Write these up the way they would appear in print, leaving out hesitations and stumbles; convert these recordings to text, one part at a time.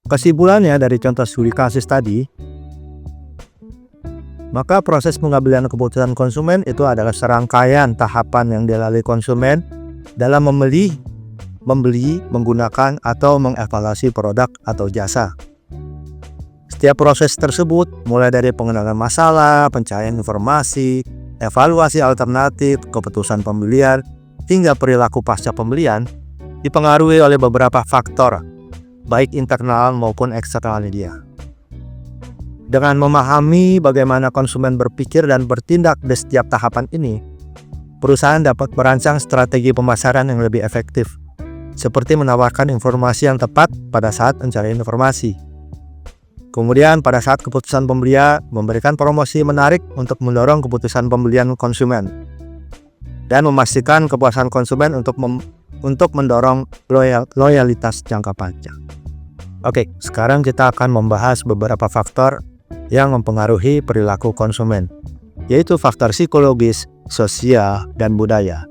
Kesimpulannya dari contoh studi kasus tadi, maka proses pengambilan keputusan konsumen itu adalah serangkaian tahapan yang dilalui konsumen dalam membeli, menggunakan, atau mengevaluasi produk atau jasa. Setiap proses tersebut, mulai dari pengenalan masalah, pencarian informasi, evaluasi alternatif, keputusan pembelian, hingga perilaku pasca pembelian, dipengaruhi oleh beberapa faktor, baik internal maupun eksternal dia. Dengan memahami bagaimana konsumen berpikir dan bertindak di setiap tahapan ini, perusahaan dapat merancang strategi pemasaran yang lebih efektif, seperti menawarkan informasi yang tepat pada saat mencari informasi. Kemudian pada saat keputusan pembelian, memberikan promosi menarik untuk mendorong keputusan pembelian konsumen, dan memastikan kepuasan konsumen untuk mendorong loyalitas jangka panjang. Oke, sekarang kita akan membahas beberapa faktor yang mempengaruhi perilaku konsumen, yaitu faktor psikologis, sosial, dan budaya.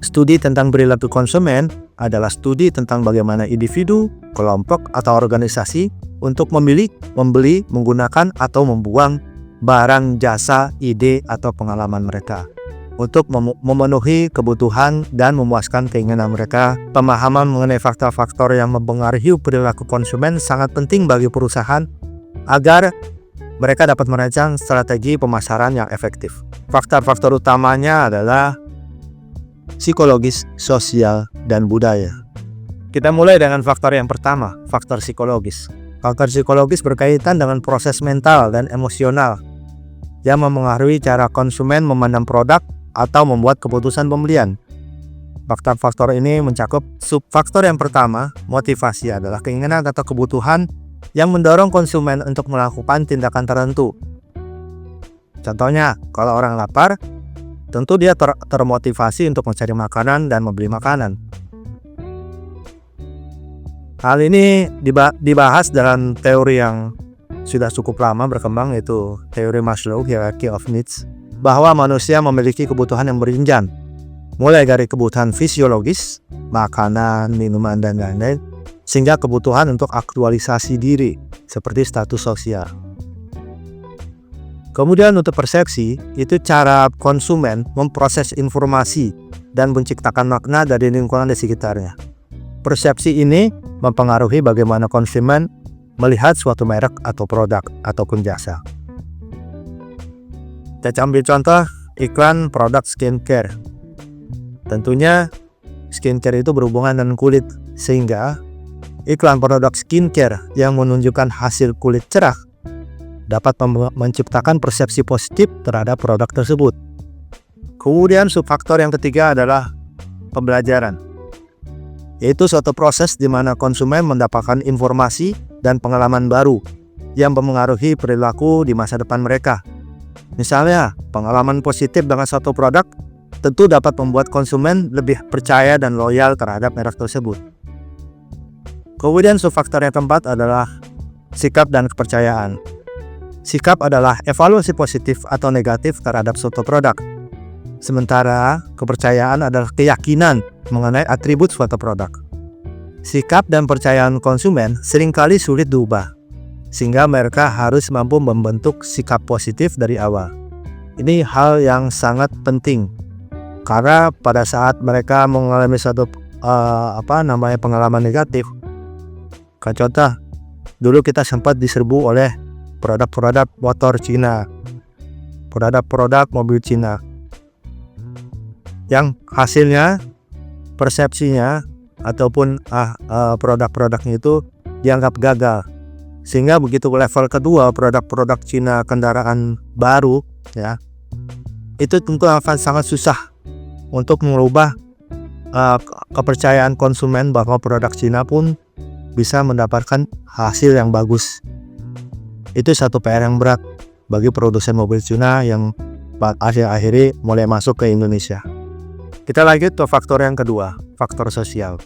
Studi tentang perilaku konsumen adalah studi tentang bagaimana individu, kelompok, atau organisasi untuk memilih, membeli, menggunakan, atau membuang barang, jasa, ide, atau pengalaman mereka untuk memenuhi kebutuhan dan memuaskan keinginan mereka. Pemahaman mengenai faktor-faktor yang mempengaruhi perilaku konsumen sangat penting bagi perusahaan agar mereka dapat merancang strategi pemasaran yang efektif. Faktor-faktor utamanya adalah psikologis, sosial, dan budaya. Kita mulai dengan faktor yang pertama, faktor psikologis. Faktor psikologis berkaitan dengan proses mental dan emosional yang memengaruhi cara konsumen memandang produk atau membuat keputusan pembelian. Faktor-faktor ini mencakup subfaktor yang pertama, motivasi adalah keinginan atau kebutuhan yang mendorong konsumen untuk melakukan tindakan tertentu. Contohnya, kalau orang lapar, tentu dia termotivasi untuk mencari makanan dan membeli makanan. Hal ini dibahas dalam teori yang sudah cukup lama berkembang, yaitu teori Maslow, Hierarchy of Needs, bahwa manusia memiliki kebutuhan yang berjenjang, mulai dari kebutuhan fisiologis, makanan, minuman, dan lain-lain, sehingga kebutuhan untuk aktualisasi diri, seperti status sosial. Kemudian untuk persepsi, itu cara konsumen memproses informasi dan menciptakan makna dari lingkungan di sekitarnya. Persepsi ini mempengaruhi bagaimana konsumen melihat suatu merek atau produk ataupun jasa. Kita ambil contoh iklan produk skincare. Tentunya skincare itu berhubungan dengan kulit, sehingga iklan produk skincare yang menunjukkan hasil kulit cerah dapat menciptakan persepsi positif terhadap produk tersebut. Kemudian subfaktor yang ketiga adalah pembelajaran, yaitu suatu proses di mana konsumen mendapatkan informasi dan pengalaman baru yang mempengaruhi perilaku di masa depan mereka. Misalnya, pengalaman positif dengan suatu produk tentu dapat membuat konsumen lebih percaya dan loyal terhadap merek tersebut. Kemudian subfaktor yang keempat adalah sikap dan kepercayaan. Sikap adalah evaluasi positif atau negatif terhadap suatu produk. Sementara kepercayaan adalah keyakinan mengenai atribut suatu produk. Sikap dan percayaan konsumen seringkali sulit diubah, sehingga mereka harus mampu membentuk sikap positif dari awal. Ini hal yang sangat penting, karena pada saat mereka mengalami suatu pengalaman negatif, contoh, dulu kita sempat diserbu oleh produk-produk motor Cina, produk-produk mobil Cina, yang hasilnya, persepsinya, ataupun produk-produknya itu dianggap gagal. Sehingga begitu level kedua, produk-produk Cina kendaraan baru, ya, itu tentu akan sangat susah untuk merubah kepercayaan konsumen bahwa produk Cina pun bisa mendapatkan hasil yang bagus. Itu satu PR yang berat bagi produsen mobil Cina yang akhir-akhir mulai masuk ke Indonesia. Kita lanjut ke faktor yang kedua, faktor sosial.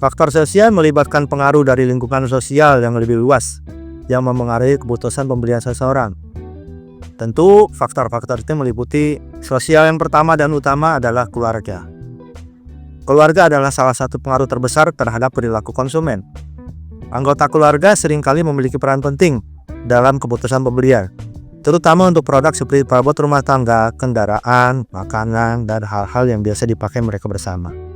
Faktor sosial melibatkan pengaruh dari lingkungan sosial yang lebih luas yang memengaruhi keputusan pembelian seseorang. Tentu faktor-faktor itu meliputi sosial. Yang pertama dan utama adalah keluarga. Keluarga adalah salah satu pengaruh terbesar terhadap perilaku konsumen. Anggota keluarga seringkali memiliki peran penting dalam keputusan pembelian, terutama untuk produk seperti perabot rumah tangga, kendaraan, makanan, dan hal-hal yang biasa dipakai mereka bersama.